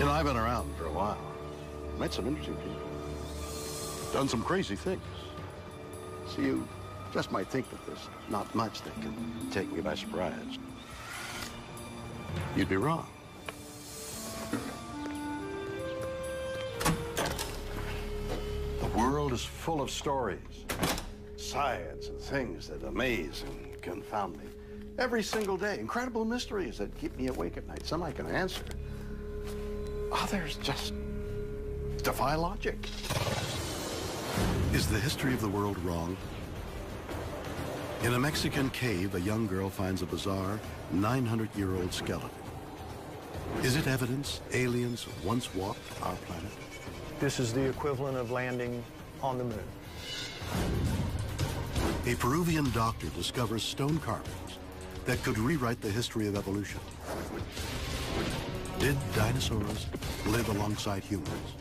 You know, I've been around for a while. Met some interesting people. Done some crazy things. So you just might think that there's not much that can take me by surprise. You'd be wrong. The world is full of stories, science, and things that amaze and confound me. Every single day, incredible mysteries that keep me awake at night. Some I can answer. Others just defy logic. Is the history of the world wrong? In a Mexican cave, a young girl finds a bizarre 900-year-old skeleton. Is it evidence aliens once walked our planet? This is the equivalent of landing on the moon. A Peruvian doctor discovers stone carvings that could rewrite the history of evolution. Did dinosaurs live alongside humans?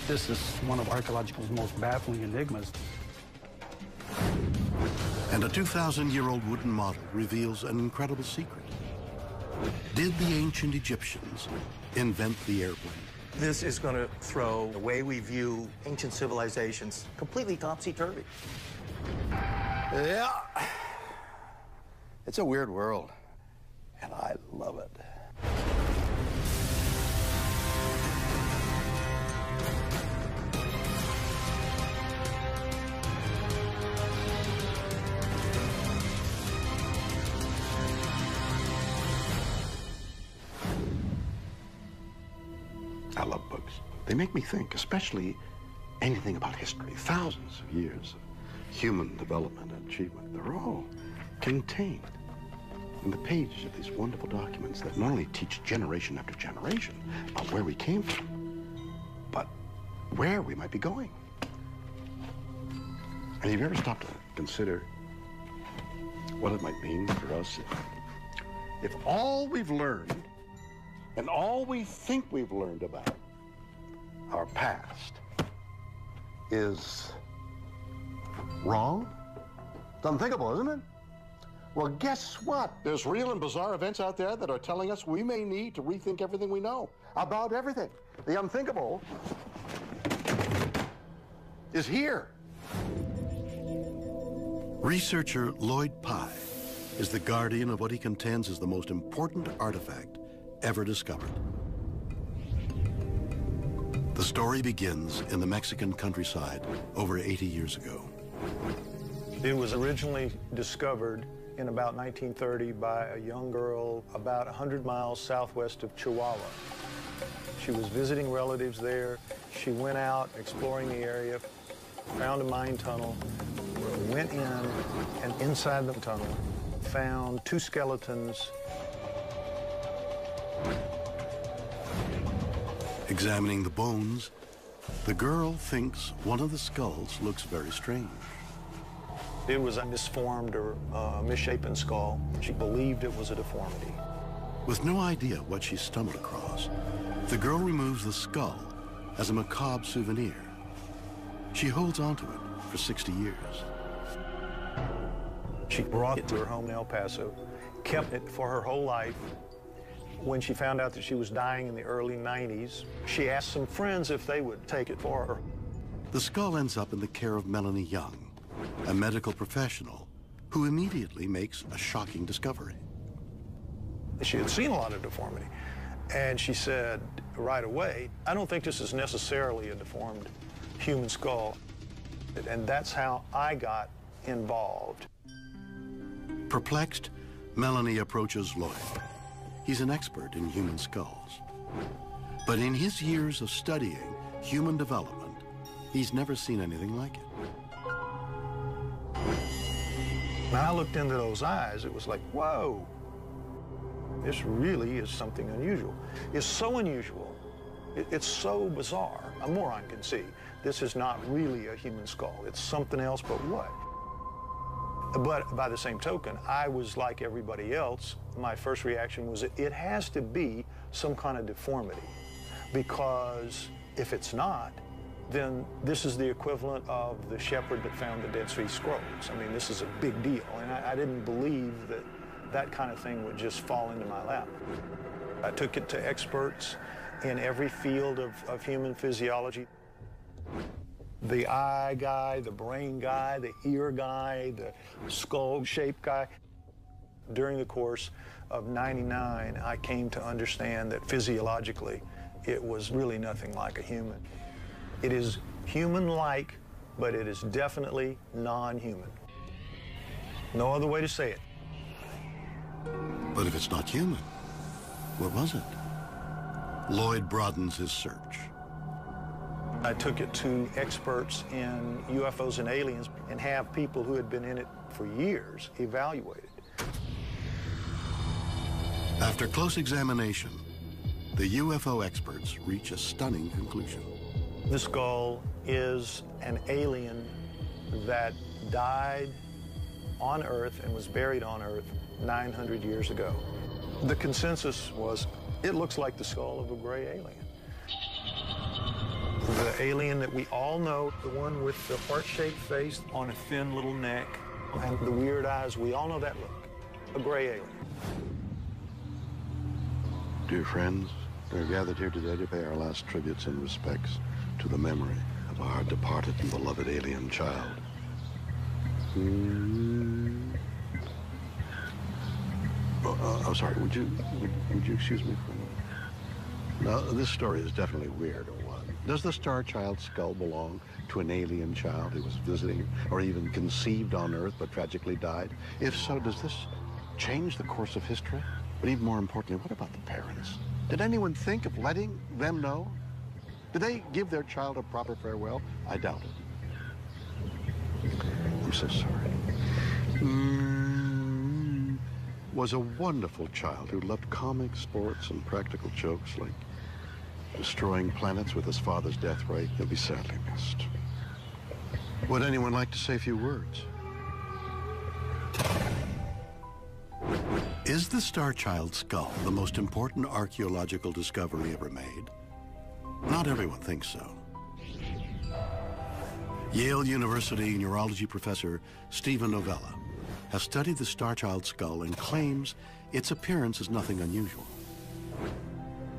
This is one of archaeology's most baffling enigmas. And a 2,000-year-old wooden model reveals an incredible secret. Did the ancient Egyptians invent the airplane? This is going to throw the way we view ancient civilizations completely topsy-turvy. Yeah. It's a weird world, and I love it. I love books. They make me think, especially anything about history. Thousands of years of human development and achievement. They're all contained in the pages of these wonderful documents that not only teach generation after generation about where we came from, but where we might be going. And have you ever stopped to consider what it might mean for us if all we've learned and all we think we've learned about our past is wrong? It's unthinkable, isn't it? Well, guess what? There's real and bizarre events out there that are telling us we may need to rethink everything we know about everything. The unthinkable is here. Researcher Lloyd Pye is the guardian of what he contends is the most important artifact ever discovered. The story begins in the Mexican countryside over 80 years ago. It was originally discovered in about 1930 by a young girl about 100 miles southwest of Chihuahua. She was visiting relatives there. She went out exploring the area, found a mine tunnel, went in, and inside the tunnel found two skeletons. Examining the bones, the girl thinks one of the skulls looks very strange. It was a misformed or misshapen skull. She believed it was a deformity. With no idea what she stumbled across, the girl removes the skull as a macabre souvenir. She holds onto it for 60 years. She brought it to her home in El Paso, kept it for her whole life. When she found out that she was dying in the early 90s, she asked some friends if they would take it for her. The skull ends up in the care of Melanie Young, a medical professional who immediately makes a shocking discovery. She had seen a lot of deformity, and she said right away, I don't think this is necessarily a deformed human skull. And that's how I got involved. Perplexed, Melanie approaches Lloyd. He's an expert in human skulls. But in his years of studying human development, he's never seen anything like it. When I looked into those eyes, it was like, whoa, this really is something unusual. It's so unusual, it's so bizarre. A moron can see this is not really a human skull. It's something else, but what? But by the same token, I was like everybody else. My first reaction was it has to be some kind of deformity, because if it's not, then this is the equivalent of the shepherd that found the Dead Sea Scrolls. I mean, this is a big deal, and I didn't believe that that kind of thing would just fall into my lap. I took it to experts, in every field of human physiology. The eye guy, the brain guy, the ear guy, the skull-shaped guy. During the course of '99, I came to understand that physiologically, it was really nothing like a human. It is human-like, but it is definitely non-human. No other way to say it. But if it's not human, what was it? Lloyd broadens his search. I took it to experts in UFOs and aliens and have people who had been in it for years evaluated. After close examination, the UFO experts reach a stunning conclusion. The skull is an alien that died on Earth and was buried on Earth 900 years ago. The consensus was, it looks like the skull of a gray alien. The alien that we all know, the one with the heart-shaped face on a thin little neck and the weird eyes, we all know that look, a gray alien. Dear friends, we are gathered here today to pay our last tributes and respects to the memory of our departed and beloved alien child. I'm sorry, would you excuse me for a moment? Now, this story is definitely weird, or what? Does the Star Child skull belong to an alien child who was visiting or even conceived on Earth but tragically died? If so, does this change the course of history? But even more importantly, what about the parents? Did anyone think of letting them know? Did they give their child a proper farewell? I doubt it. I'm so sorry. Was a wonderful child who loved comics, sports, and practical jokes like destroying planets with his father's death ray. He'll be sadly missed. Would anyone like to say a few words? Is the Star Child skull the most important archaeological discovery ever made? Not everyone thinks so. Yale University neurology professor Stephen Novella has studied the Star Child skull and claims its appearance is nothing unusual.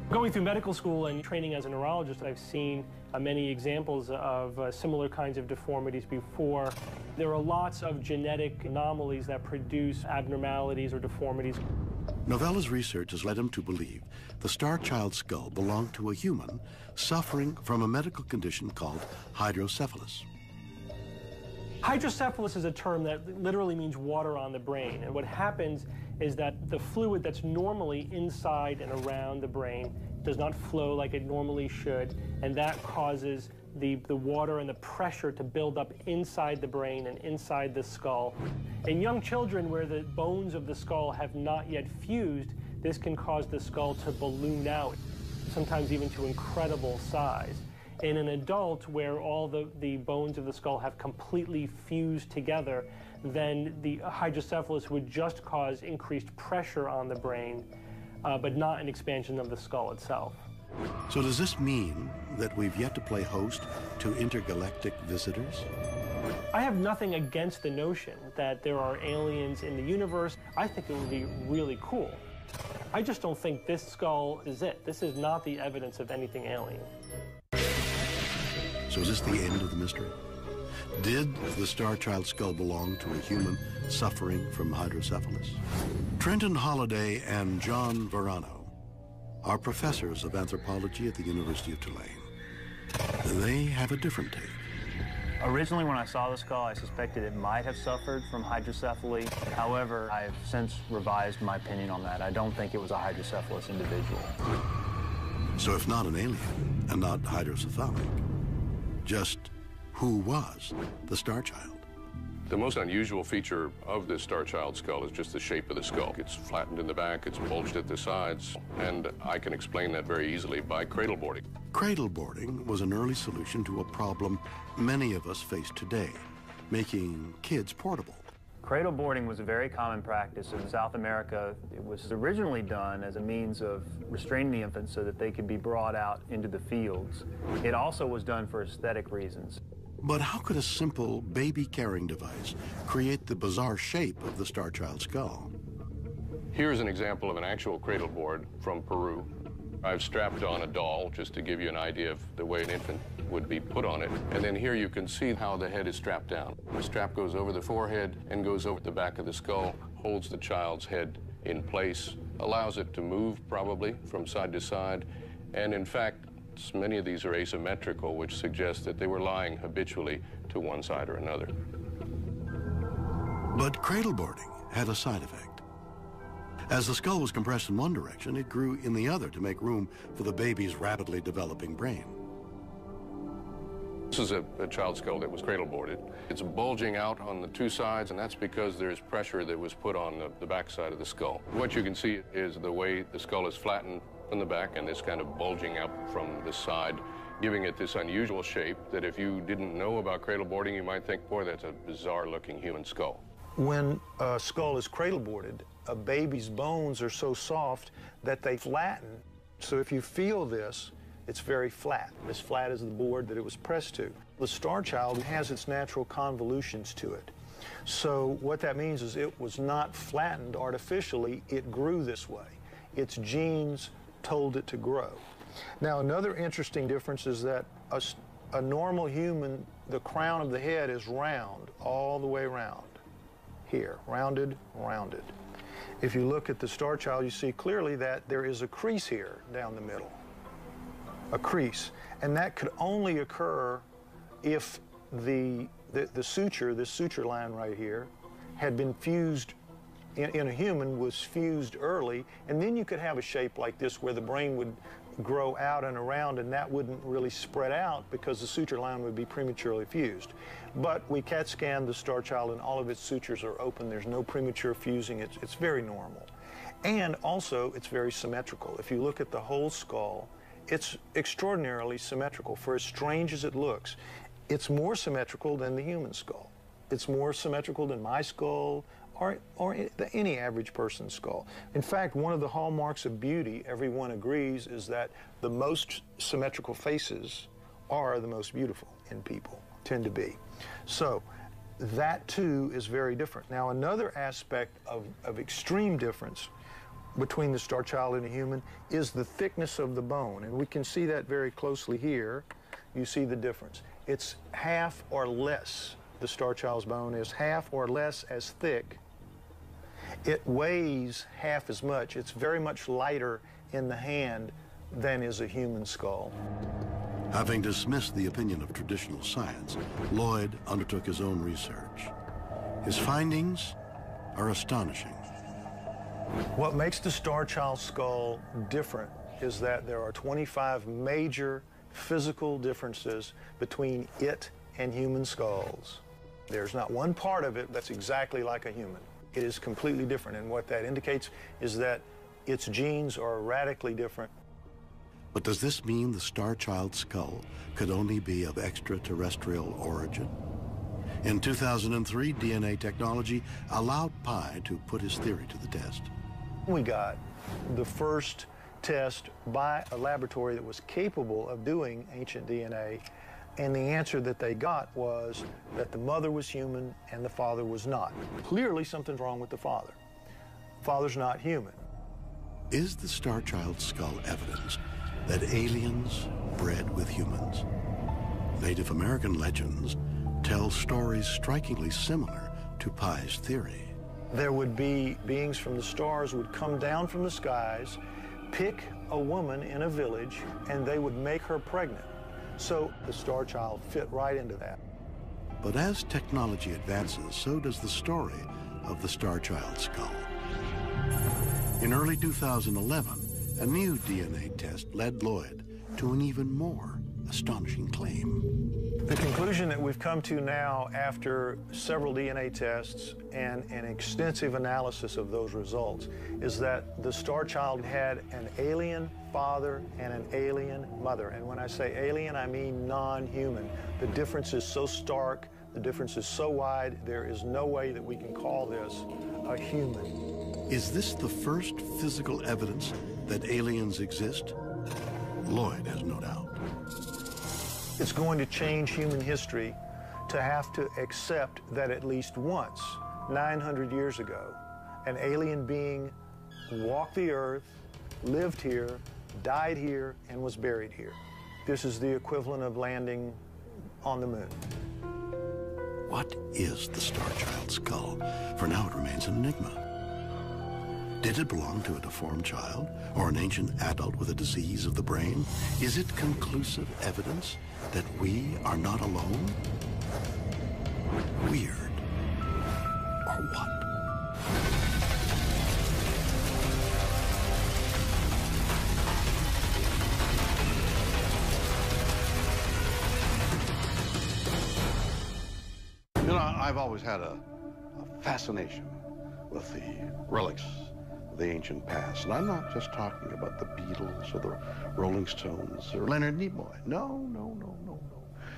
Going through medical school and training as a neurologist, I've seen many examples of similar kinds of deformities before. There are lots of genetic anomalies that produce abnormalities or deformities. Novella's research has led him to believe the Star Child skull belonged to a human suffering from a medical condition called hydrocephalus. Hydrocephalus is a term that literally means water on the brain. And what happens is that the fluid that's normally inside and around the brain does not flow like it normally should, and that causes the water and the pressure to build up inside the brain and inside the skull. In young children where the bones of the skull have not yet fused, this can cause the skull to balloon out, sometimes even to incredible size. In an adult where all the bones of the skull have completely fused together, then the hydrocephalus would just cause increased pressure on the brain, but not an expansion of the skull itself. So does this mean that we've yet to play host to intergalactic visitors? I have nothing against the notion that there are aliens in the universe. I think it would be really cool. I just don't think this skull is it. This is not the evidence of anything alien. So is this the end of the mystery? Did the Star Child skull belong to a human suffering from hydrocephalus? Trenton Holliday and John Verano are professors of anthropology at the University of Tulane. They have a different take. Originally, when I saw the skull, I suspected it might have suffered from hydrocephaly. However, I've since revised my opinion on that. I don't think it was a hydrocephalus individual. So if not an alien and not hydrocephalic, just who was the Star Child? The most unusual feature of this Star Child skull is just the shape of the skull. It's flattened in the back, it's bulged at the sides, and I can explain that very easily by cradle boarding. Cradle boarding was an early solution to a problem many of us face today, making kids portable. Cradle boarding was a very common practice in South America. It was originally done as a means of restraining the infants so that they could be brought out into the fields. It also was done for aesthetic reasons. But how could a simple baby-carrying device create the bizarre shape of the Star Child skull? Here's an example of an actual cradle board from Peru. I've strapped on a doll just to give you an idea of the way an infant would be put on it. And then here you can see how the head is strapped down. The strap goes over the forehead and goes over the back of the skull, holds the child's head in place, allows it to move probably from side to side. And in fact, many of these are asymmetrical, which suggests that they were lying habitually to one side or another. But cradle boarding had a side effect. As the skull was compressed in one direction, it grew in the other to make room for the baby's rapidly developing brain. This is a child skull that was cradle boarded. It's bulging out on the two sides, and that's because there's pressure that was put on the back side of the skull. What you can see is the way the skull is flattened from the back and this kind of bulging out from the side, giving it this unusual shape that if you didn't know about cradle boarding, you might think, boy, that's a bizarre-looking human skull. When a skull is cradle boarded, a baby's bones are so soft that they flatten. So if you feel this, it's very flat, as flat as the board that it was pressed to. The star child has its natural convolutions to it. So what that means is it was not flattened artificially, it grew this way. Its genes told it to grow. Now, another interesting difference is that a normal human, the crown of the head is round, all the way around. Here, rounded, rounded. If you look at the star child, you see clearly that there is a crease here down the middle. A crease. And that could only occur if the suture, this suture line right here, had been fused in a human, was fused early, and then you could have a shape like this where the brain would grow out and around, and that wouldn't really spread out because the suture line would be prematurely fused. But we CAT scanned the star child and all of its sutures are open. There's no premature fusing. It's very normal. And also, it's very symmetrical. If you look at the whole skull, it's extraordinarily symmetrical. For as strange as it looks, it's more symmetrical than the human skull. It's more symmetrical than my skull or any average person's skull. In fact, one of the hallmarks of beauty, everyone agrees, is that the most symmetrical faces are the most beautiful in people, tend to be. So that too is very different. Now, another aspect of extreme difference between the star child and a human is the thickness of the bone. And we can see that very closely here. You see the difference. It's half or less. The star child's bone is half or less as thick. It weighs half as much. It's very much lighter in the hand than is a human skull. Having dismissed the opinion of traditional science, Lloyd undertook his own research. His findings are astonishing. What makes the star child skull different is that there are 25 major physical differences between it and human skulls. There's not one part of it that's exactly like a human. It is completely different, and what that indicates is that its genes are radically different. But does this mean the star child skull could only be of extraterrestrial origin? In 2003, DNA technology allowed Pi to put his theory to the test. We got the first test by a laboratory that was capable of doing ancient DNA, and the answer that they got was that the mother was human and the father was not. Clearly something's wrong with the father. Father's not human. Is the star child skull evidence that aliens bred with humans? Native American legends tell stories strikingly similar to Pi's theory. There would be beings from the stars would come down from the skies, pick a woman in a village, and they would make her pregnant. So the star child fit right into that. But as technology advances, so does the story of the star child skull. In early 2011, a new DNA test led Lloyd to an even more astonishing claim. The conclusion that we've come to now after several DNA tests and an extensive analysis of those results is that the star child had an alien father and an alien mother. And when I say alien, I mean non-human. The difference is so stark, the difference is so wide, there is no way that we can call this a human. Is this the first physical evidence that aliens exist? Lloyd has no doubt. It's going to change human history to have to accept that at least once, 900 years ago, an alien being walked the earth, lived here, died here, and was buried here. This is the equivalent of landing on the moon. What is the Star Child's skull? For now, it remains an enigma. Did it belong to a deformed child or an ancient adult with a disease of the brain? Is it conclusive evidence that we are not alone? Weird. Or what? You know, I've always had a fascination with the relics of the ancient past. And I'm not just talking about the Beatles or the Rolling Stones or Leonard Nimoy. No.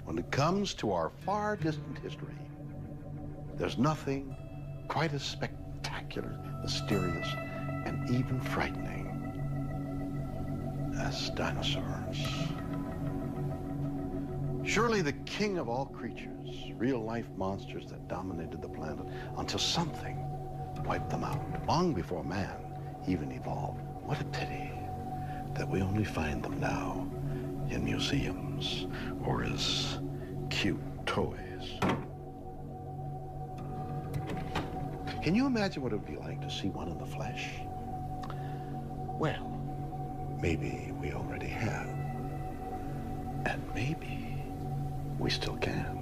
When it comes to our far distant history, there's nothing quite as spectacular, mysterious, and even frightening as dinosaurs. Surely the king of all creatures, real-life monsters that dominated the planet until something wiped them out, long before man even evolved. What a pity that we only find them now in museums or as cute toys. Can you imagine what it would be like to see one in the flesh? Well, maybe we already have. And maybe we still can.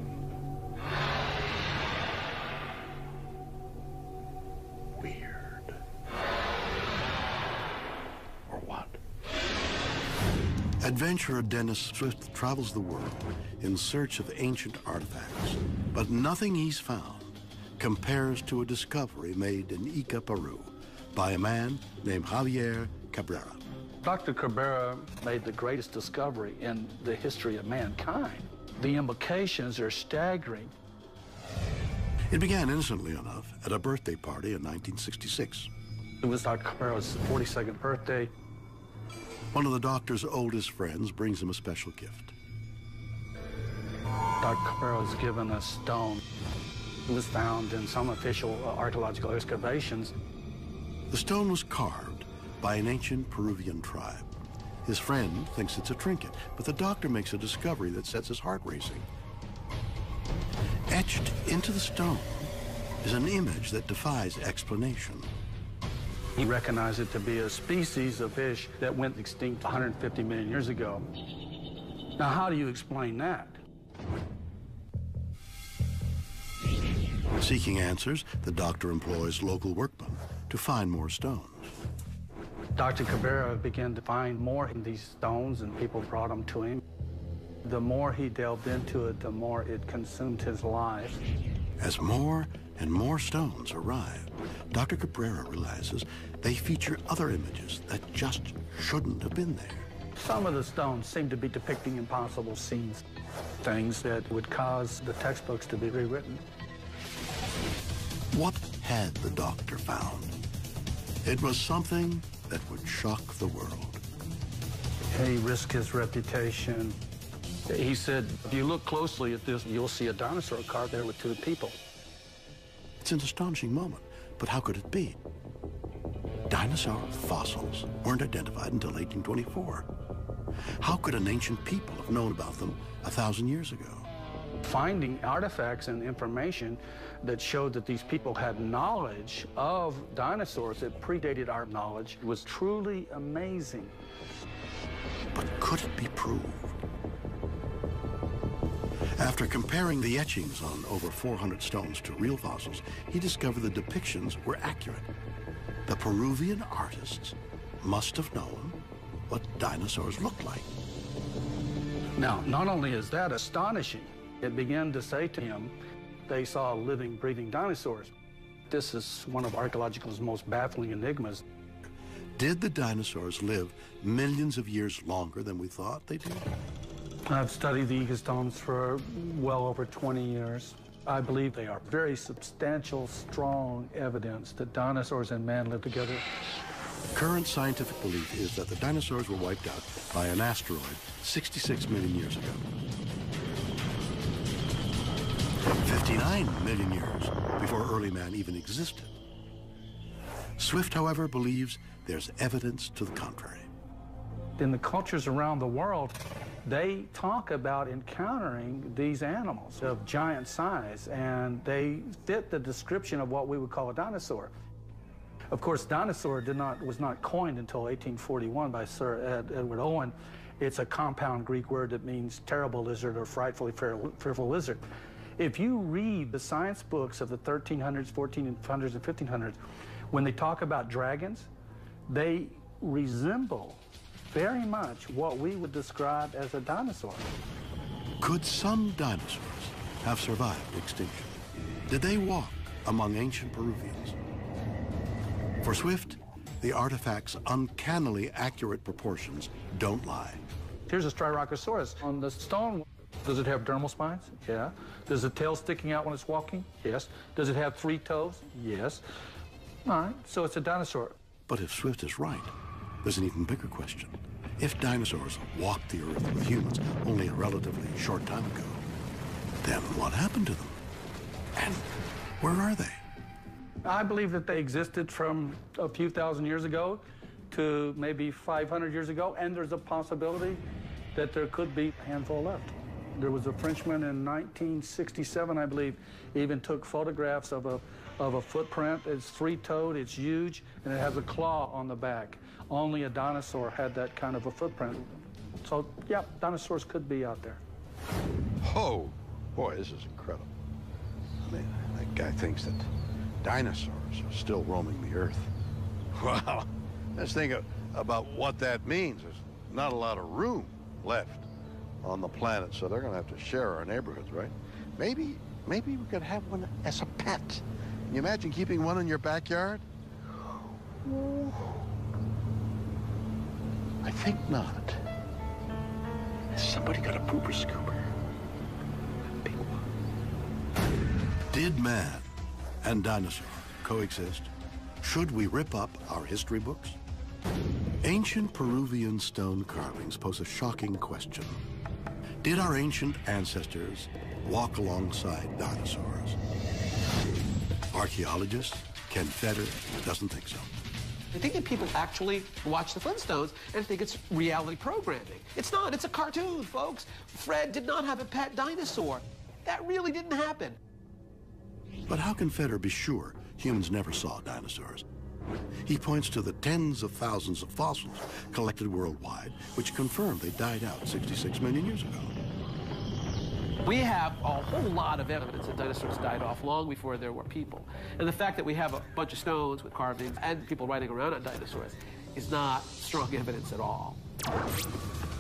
Weird. Or what? Adventurer Dennis Swift travels the world in search of ancient artifacts, but nothing he's found compares to a discovery made in Ica, Peru, by a man named Javier Cabrera. Dr. Cabrera made the greatest discovery in the history of mankind. The implications are staggering. It began innocently enough at a birthday party in 1966. It was Dr. Cabrera's 42nd birthday. One of the doctor's oldest friends brings him a special gift. Dr. Cabrera was given a stone. It was found in some official archaeological excavations. The stone was carved by an ancient Peruvian tribe. His friend thinks it's a trinket, but the doctor makes a discovery that sets his heart racing. Etched into the stone is an image that defies explanation. He recognized it to be a species of fish that went extinct 150 million years ago. Now, how do you explain that? Seeking answers, the doctor employs local workmen to find more stones. Dr. Cabrera began to find more in these stones, and people brought them to him. The more he delved into it, the more it consumed his life. As more and more stones arrive, Dr. Cabrera realizes they feature other images that just shouldn't have been there. Some of the stones seem to be depicting impossible scenes, things that would cause the textbooks to be rewritten. What had the doctor found? It was something that would shock the world. He risked his reputation. He said, if you look closely at this, you'll see a dinosaur carved there with two people. It's an astonishing moment, but how could it be? Dinosaur fossils weren't identified until 1824. How could an ancient people have known about them 1,000 years ago? Finding artifacts and information that showed that these people had knowledge of dinosaurs that predated our knowledge was truly amazing. But could it be proved? After comparing the etchings on over 400 stones to real fossils, he discovered the depictions were accurate. The Peruvian artists must have known what dinosaurs looked like. Now, not only is that astonishing, it began to say to him, they saw living, breathing dinosaurs. This is one of archaeology's most baffling enigmas. Did the dinosaurs live millions of years longer than we thought they did? I've studied the Ica stones for well over 20 years. I believe they are very substantial, strong evidence that dinosaurs and man lived together. Current scientific belief is that the dinosaurs were wiped out by an asteroid 66 million years ago. 59 million years before early man even existed. Swift, however, believes there's evidence to the contrary. In the cultures around the world, they talk about encountering these animals of giant size, and they fit the description of what we would call a dinosaur. Of course, dinosaur was not coined until 1841 by Sir Edward Owen. It's a compound Greek word that means terrible lizard or frightfully fearful lizard. If you read the science books of the 1300s, 1400s, and 1500s, when they talk about dragons, they resemble very much what we would describe as a dinosaur. Could some dinosaurs have survived extinction? Did they walk among ancient Peruvians? For Swift, the artifact's uncannily accurate proportions don't lie. Here's a Styracosaurus on the stone. Does it have dermal spines? Yeah. Does the tail sticking out when it's walking? Yes. Does it have 3 toes? Yes. All right, so it's a dinosaur. But if Swift is right, there's an even bigger question. If dinosaurs walked the Earth with humans only a relatively short time ago, then what happened to them? And where are they? I believe that they existed from a few thousand years ago to maybe 500 years ago, and there's a possibility that there could be a handful left. There was a Frenchman in 1967, I believe, even took photographs of a footprint. It's 3-toed, it's huge, and it has a claw on the back. Only a dinosaur had that kind of a footprint. So, yeah, dinosaurs could be out there. Oh, boy, this is incredible. I mean, that guy thinks that dinosaurs are still roaming the Earth. Wow. Let's think about what that means. There's not a lot of room left on the planet, so they're going to have to share our neighborhoods, right? Maybe we could have one as a pet. Can you imagine keeping one in your backyard? I think not. Has somebody got a pooper scooper? Big one. Did man and dinosaur coexist? Should we rip up our history books? Ancient Peruvian stone carvings pose a shocking question. Did our ancient ancestors walk alongside dinosaurs? Archaeologist Ken Feder doesn't think so. I think that people actually watch the Flintstones and think it's reality programming. It's not, it's a cartoon, folks. Fred did not have a pet dinosaur. That really didn't happen. But how can Feder be sure humans never saw dinosaurs? He points to the tens of thousands of fossils collected worldwide, which confirm they died out 66 million years ago. We have a whole lot of evidence that dinosaurs died off long before there were people. And the fact that we have a bunch of stones with carvings and people writing around on dinosaurs is not strong evidence at all.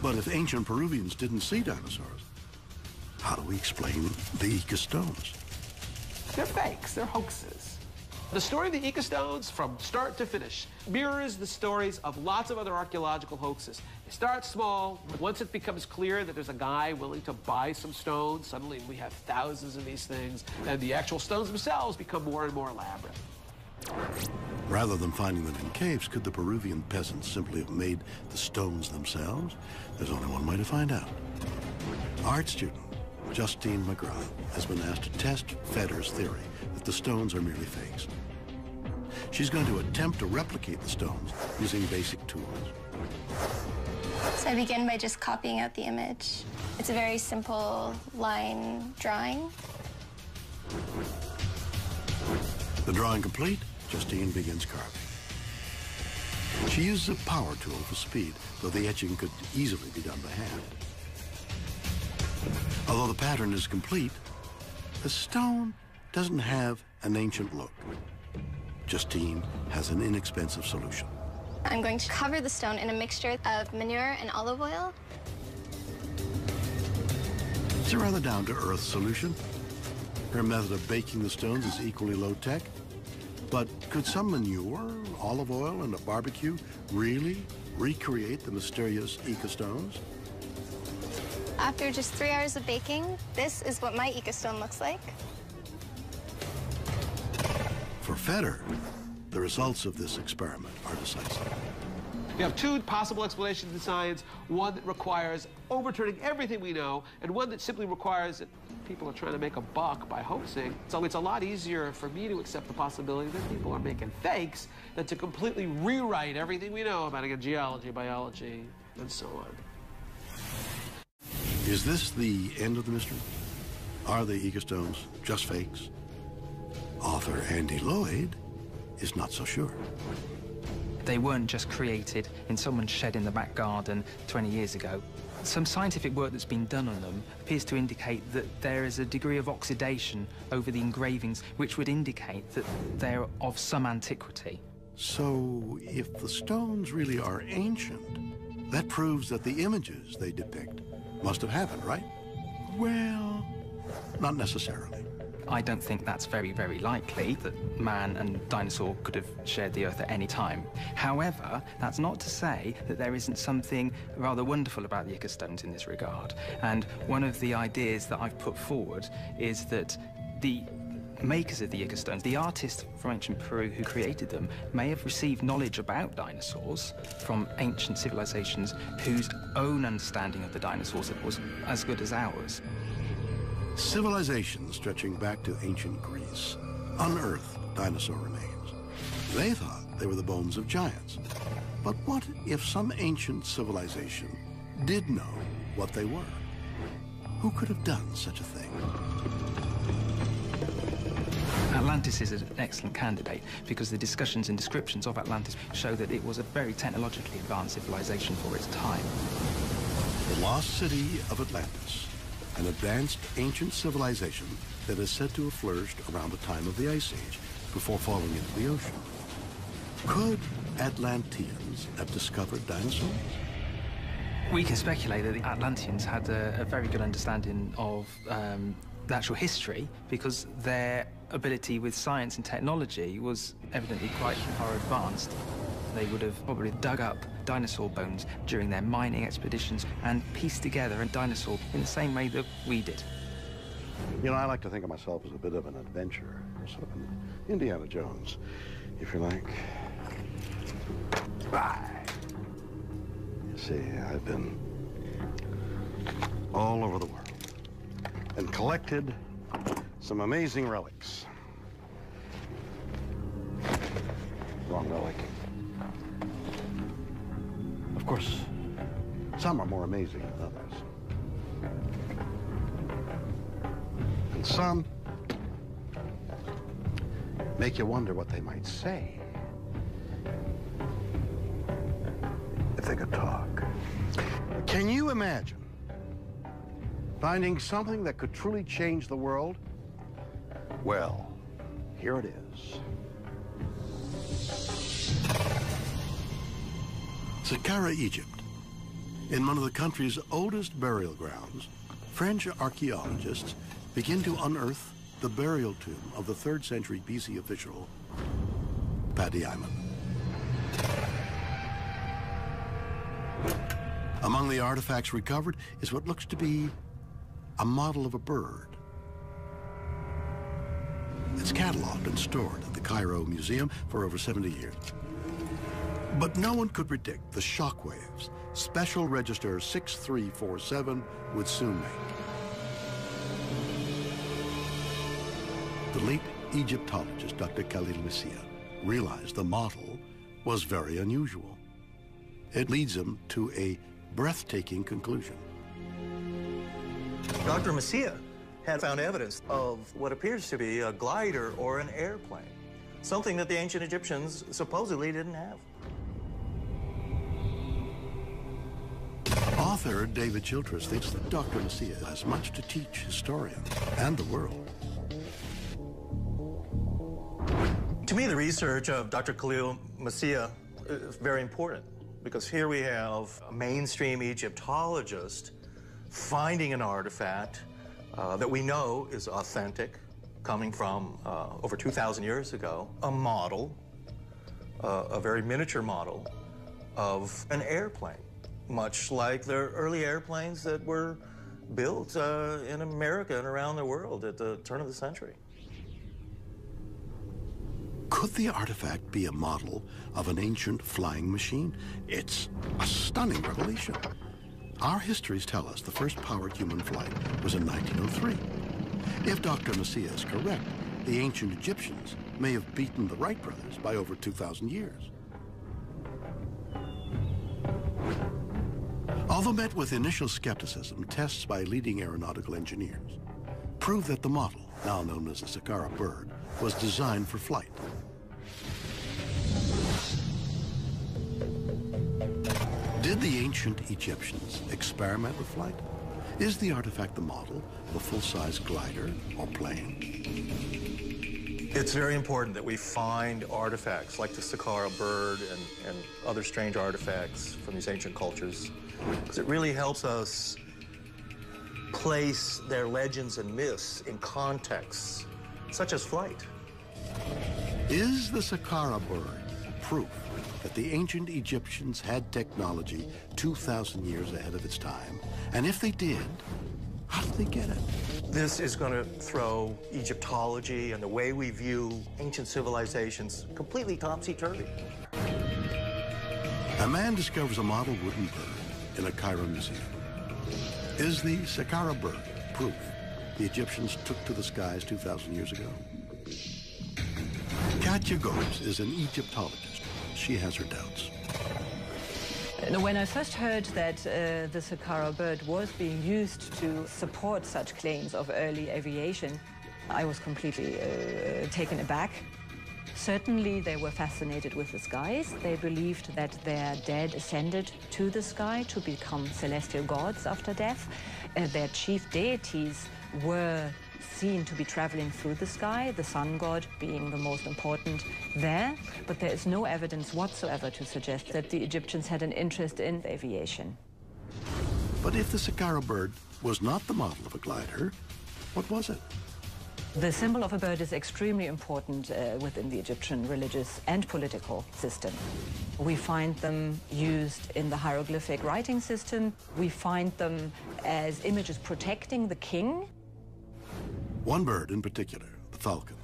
But if ancient Peruvians didn't see dinosaurs, how do we explain the Ica stones? They're fakes, they're hoaxes. The story of the Ica stones, from start to finish, mirrors the stories of lots of other archaeological hoaxes. They start small. Once it becomes clear that there's a guy willing to buy some stones, suddenly we have thousands of these things, and the actual stones themselves become more and more elaborate. Rather than finding them in caves, could the Peruvian peasants simply have made the stones themselves? There's only one way to find out. Art student Justine McGrath has been asked to test Feder's theory that the stones are merely fakes. She's going to attempt to replicate the stones using basic tools. So I begin by just copying out the image. It's a very simple line drawing. The drawing complete, Justine begins carving. She uses a power tool for speed, though the etching could easily be done by hand. Although the pattern is complete, the stone doesn't have an ancient look. Justine has an inexpensive solution. I'm going to cover the stone in a mixture of manure and olive oil. It's a rather down-to-earth solution. Her method of baking the stones is equally low-tech. But could some manure, olive oil, and a barbecue really recreate the mysterious Ica stones? After just 3 hours of baking, this is what my Ica stone looks like. For Feder, the results of this experiment are decisive. We have two possible explanations in science, one that requires overturning everything we know, and one that simply requires that people are trying to make a buck by hoaxing. So it's a lot easier for me to accept the possibility that people are making fakes than to completely rewrite everything we know about geology, biology, and so on. Is this the end of the mystery? Are the Ica stones just fakes? Author Andy Lloyd is not so sure. They weren't just created in someone's shed in the back garden 20 years ago. Some scientific work that's been done on them appears to indicate that there is a degree of oxidation over the engravings, which would indicate that they're of some antiquity. So, if the stones really are ancient, that proves that the images they depict must have happened, right? Well, not necessarily. I don't think that's very, very likely that man and dinosaur could have shared the Earth at any time. However, that's not to say that there isn't something rather wonderful about the Ica stones in this regard. And one of the ideas that I've put forward is that the makers of the Ica stones, the artists from ancient Peru who created them, may have received knowledge about dinosaurs from ancient civilizations whose own understanding of the dinosaurs was as good as ours. Civilizations stretching back to ancient Greece unearthed dinosaur remains. They thought they were the bones of giants. But what if some ancient civilization did know what they were? Who could have done such a thing? Atlantis is an excellent candidate because the discussions and descriptions of Atlantis show that it was a very technologically advanced civilization for its time. The lost city of Atlantis, an advanced ancient civilization that is said to have flourished around the time of the Ice Age before falling into the ocean. Could Atlanteans have discovered dinosaurs? We can speculate that the Atlanteans had a very good understanding of natural history because their ability with science and technology was evidently quite far advanced. They would have probably dug up dinosaur bones during their mining expeditions and pieced together a dinosaur in the same way that we did. You know, I like to think of myself as a bit of an adventurer, sort of an Indiana Jones, if you like. You see, I've been all over the world and collected some amazing relics. Wrong relic. Of course, some are more amazing than others. And some make you wonder what they might say if they could talk. Can you imagine finding something that could truly change the world? Well, here it is. Saqqara, Egypt. In one of the country's oldest burial grounds, French archaeologists begin to unearth the burial tomb of the 3rd century BC official, Paddy Ayman. Among the artifacts recovered is what looks to be a model of a bird. It's cataloged and stored at the Cairo Museum for over 70 years. But no one could predict the shockwaves Special Register 6347 would soon make. The late Egyptologist Dr. Khalil Messiah realized the model was very unusual. It leads him to a breathtaking conclusion. Dr. Messiah had found evidence of what appears to be a glider or an airplane, something that the ancient Egyptians supposedly didn't have. Author David Childress thinks that Dr. Messiah has much to teach historians and the world. To me, the research of Dr. Khalil Messiah is very important because here we have a mainstream Egyptologist finding an artifact that we know is authentic, coming from over 2,000 years ago, a model, a very miniature model of an airplane, much like the early airplanes that were built in America and around the world at the turn of the century. Could the artifact be a model of an ancient flying machine? It's a stunning revelation. Our histories tell us the first powered human flight was in 1903. If Dr. Messiah is correct, the ancient Egyptians may have beaten the Wright brothers by over 2,000 years. Although met with initial skepticism, tests by leading aeronautical engineers proved that the model, now known as the Saqqara bird, was designed for flight. Did the ancient Egyptians experiment with flight? Is the artifact the model of a full-size glider or plane? It's very important that we find artifacts like the Saqqara bird and other strange artifacts from these ancient cultures, because it really helps us place their legends and myths in contexts, such as flight. Is the Saqqara bird proof that the ancient Egyptians had technology 2,000 years ahead of its time? And if they did, how did they get it? This is going to throw Egyptology and the way we view ancient civilizations completely topsy-turvy. A man discovers a model wooden bird in a Cairo museum. Is the Saqqara bird proof the Egyptians took to the skies 2,000 years ago? Katja Gobes is an Egyptologist. She has her doubts. When I first heard that the Saqqara bird was being used to support such claims of early aviation, I was completely taken aback. Certainly, they were fascinated with the skies. They believed that their dead ascended to the sky to become celestial gods after death. Their chief deities were seen to be traveling through the sky, the sun god being the most important there, but there is no evidence whatsoever to suggest that the Egyptians had an interest in aviation. But if the Saqqara bird was not the model of a glider, what was it? The symbol of a bird is extremely important within the Egyptian religious and political system. We find them used in the hieroglyphic writing system. We find them as images protecting the king. One bird in particular, the falcon,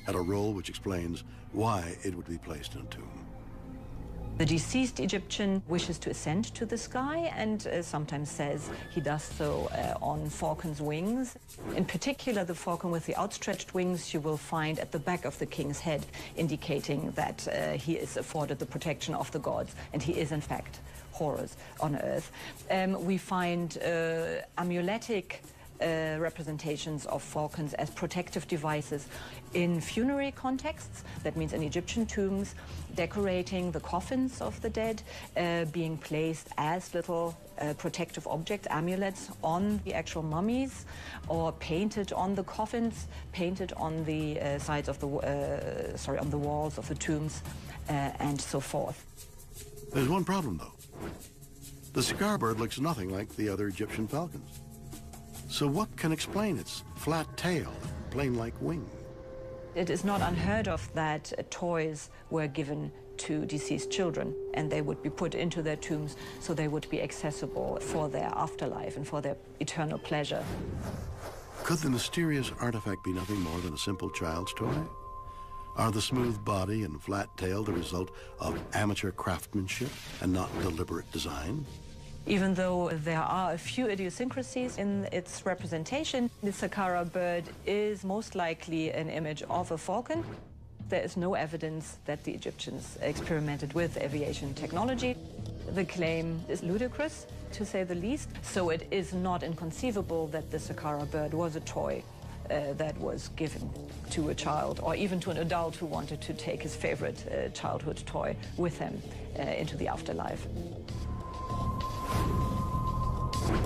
had a role which explains why it would be placed in a tomb. The deceased Egyptian wishes to ascend to the sky and sometimes says he does so on falcon's wings. In particular, the falcon with the outstretched wings you will find at the back of the king's head, indicating that he is afforded the protection of the gods, and he is in fact Horus on earth. We find amuletic representations of falcons as protective devices in funerary contexts. That means in Egyptian tombs, decorating the coffins of the dead, being placed as little protective objects, amulets, on the actual mummies, or painted on the coffins, painted on the sides of the on the walls of the tombs, and so forth. There's one problem, though. The Saqqara bird looks nothing like the other Egyptian falcons. So what can explain its flat tail and plane-like wing? It is not unheard of that toys were given to deceased children, and they would be put into their tombs so they would be accessible for their afterlife and for their eternal pleasure. Could the mysterious artifact be nothing more than a simple child's toy? Are the smooth body and flat tail the result of amateur craftsmanship and not deliberate design? Even though there are a few idiosyncrasies in its representation, the Saqqara bird is most likely an image of a falcon. There is no evidence that the Egyptians experimented with aviation technology. The claim is ludicrous, to say the least, so it is not inconceivable that the Saqqara bird was a toy that was given to a child, or even to an adult who wanted to take his favorite childhood toy with him into the afterlife.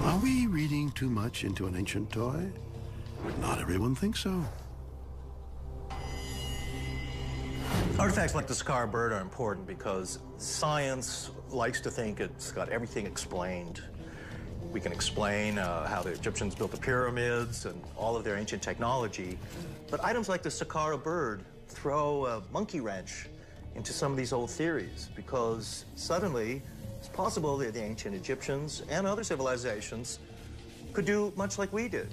Are we reading too much into an ancient toy? Not everyone thinks so. Artifacts like the Saqqara bird are important because science likes to think it's got everything explained. We can explain how the Egyptians built the pyramids and all of their ancient technology, but items like the Saqqara bird throw a monkey wrench into some of these old theories, because suddenly it's possible that the ancient Egyptians and other civilizations could do much like we did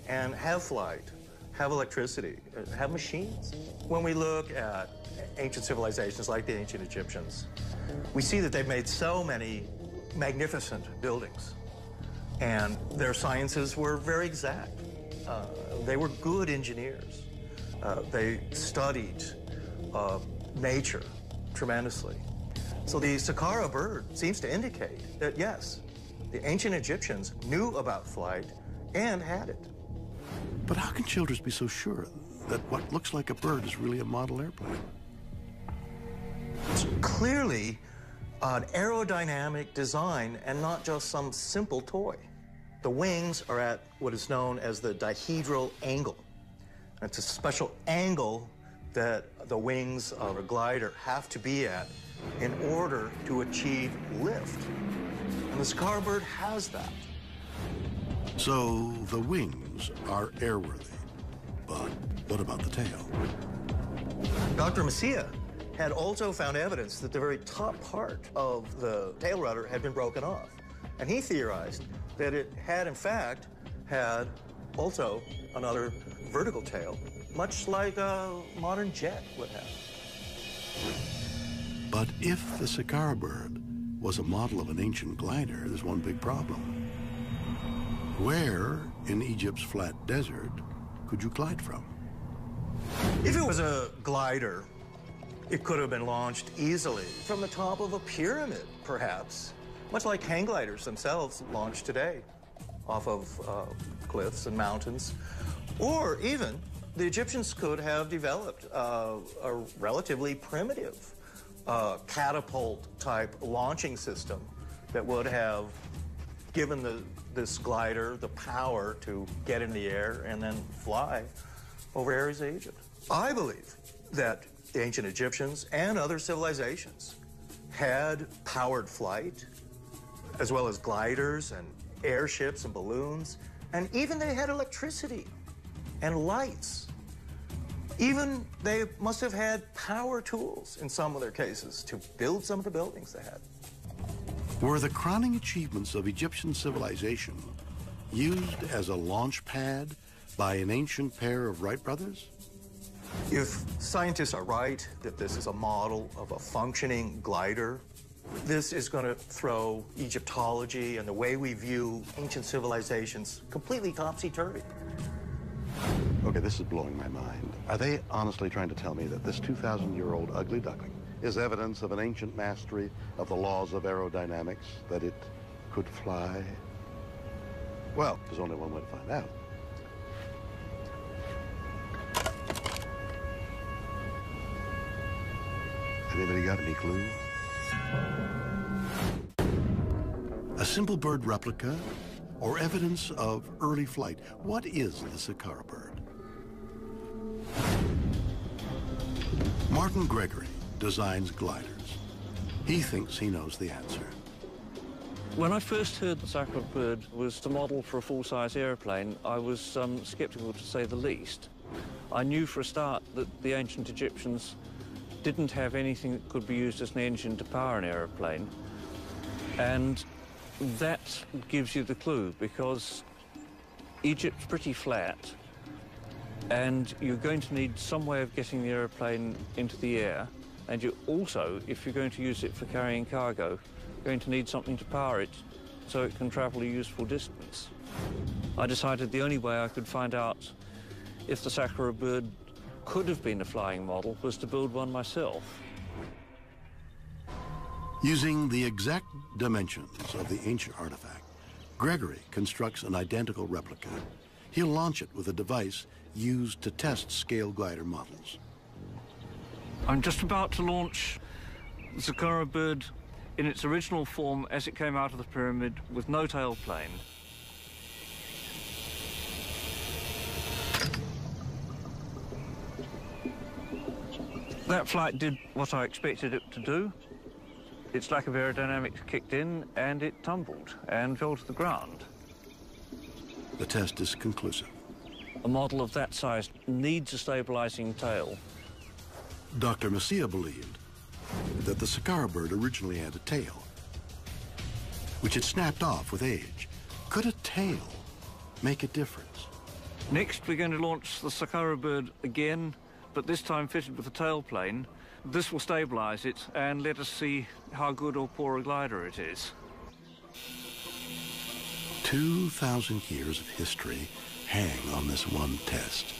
and have flight, have electricity, have machines. When we look at ancient civilizations like the ancient Egyptians, we see that they've made so many magnificent buildings, and their sciences were very exact. They were good engineers. They studied nature tremendously. So the Saqqara bird seems to indicate that, yes, The ancient Egyptians knew about flight and had it. But how can children be so sure that what looks like a bird is really a model airplane? It's clearly an aerodynamic design and not just some simple toy. The wings are at what is known as the dihedral angle. It's a special angle that the wings of a glider have to be at in order to achieve lift. And the Scarbird has that. So the wings are airworthy. But what about the tail? Dr. Matisyahu had also found evidence that the very top part of the tail rudder had been broken off. And he theorized that it had, in fact, had also another vertical tail, much like a modern jet would have. But if the Scarbird was a model of an ancient glider, there's one big problem. Where in Egypt's flat desert could you glide from? If it was a glider, it could have been launched easily from the top of a pyramid, perhaps, much like hang gliders themselves launch today off of cliffs and mountains. Or even, the Egyptians could have developed a relatively primitive catapult-type launching system that would have given this glider the power to get in the air and then fly over areas of Egypt. I believe that the ancient Egyptians and other civilizations had powered flight, as well as gliders and airships and balloons, and even they had electricity and lights. Even they must have had power tools in some of their cases to build some of the buildings they had. Were the crowning achievements of Egyptian civilization used as a launch pad by an ancient pair of Wright brothers? If scientists are right that this is a model of a functioning glider, this is going to throw Egyptology and the way we view ancient civilizations completely topsy-turvy. Okay, this is blowing my mind. Are they honestly trying to tell me that this 2,000-year-old ugly duckling is evidence of an ancient mastery of the laws of aerodynamics, that it could fly? Well, there's only one way to find out. Anybody got any clue? A simple bird replica or evidence of early flight? What is the Scarbird? Martin Gregory designs gliders. He thinks he knows the answer. When I first heard the Scarbird was the model for a full-size airplane, I was skeptical to say the least. I knew for a start that the ancient Egyptians didn't have anything that could be used as an engine to power an airplane, and that gives you the clue, because Egypt's pretty flat, and you're going to need some way of getting the airplane into the air, and you also, if you're going to use it for carrying cargo, going to need something to power it so it can travel a useful distance. I decided the only way I could find out if the Scarbird could have been a flying model was to build one myself. Using the exact dimensions of the ancient artifact, Gregory constructs an identical replica. He'll launch it with a device used to test scale glider models. I'm just about to launch the Scarbird in its original form as it came out of the pyramid with no tailplane. That flight did what I expected it to do. Its lack of aerodynamics kicked in and it tumbled and fell to the ground. The test is conclusive. A model of that size needs a stabilizing tail. Dr. Matisyahu believed that the Scarbird originally had a tail, which had snapped off with age. Could a tail make a difference? Next, we're going to launch the Scarbird again, but this time fitted with a tailplane. This will stabilize it and let us see how good or poor a glider it is. 2,000 years of history hang on this one test.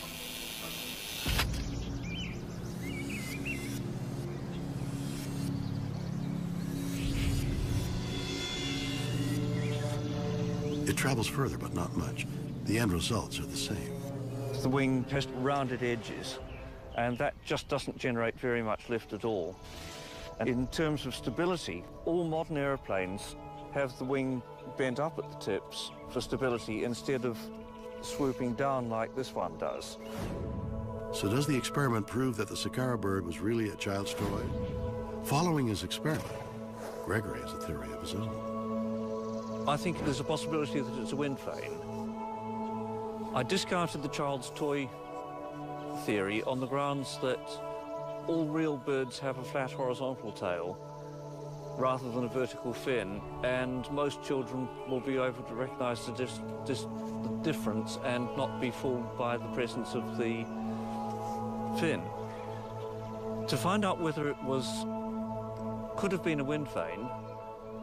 It travels further, but not much. The end results are the same. The wing has rounded edges, and that just doesn't generate very much lift at all. And in terms of stability, all modern aeroplanes have the wing bent up at the tips for stability instead of swooping down like this one does. So does the experiment prove that the Sakara bird was really a child's toy? Following his experiment, Gregory has a theory of his own. I think there's a possibility that it's a wind vane. I discounted the child's toy theory on the grounds that all real birds have a flat horizontal tail rather than a vertical fin, and most children will be able to recognize the difference and not be fooled by the presence of the fin. To find out whether it could have been a wind vane,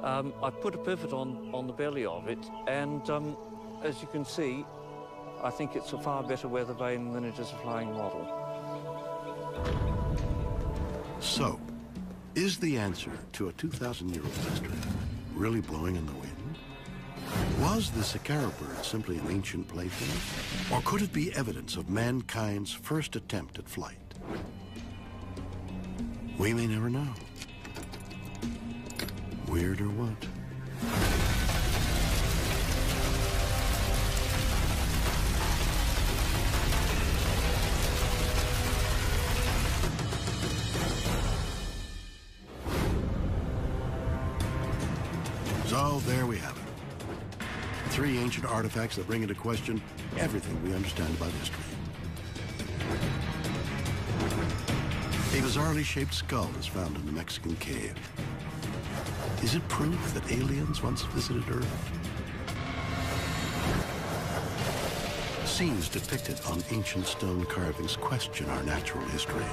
I put a pivot on the belly of it, and as you can see, I think it's a far better weather vane than it is a flying model. So, is the answer to a 2,000-year-old mystery really blowing in the wind? Was the Sakara bird simply an ancient plaything? Or could it be evidence of mankind's first attempt at flight? We may never know. Weird or what? So there we have it. 3 ancient artifacts that bring into question everything we understand about history. A bizarrely shaped skull is found in a Mexican cave. Is it proof that aliens once visited Earth? Scenes depicted on ancient stone carvings question our natural history.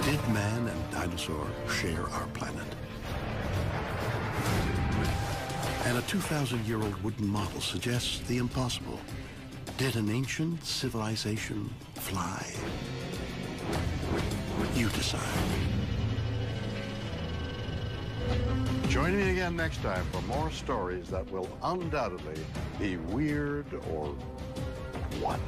Did man and dinosaur share our planet? And a 2,000-year-old wooden model suggests the impossible. Did an ancient civilization fly? You decide. Join me again next time for more stories that will undoubtedly be weird or what?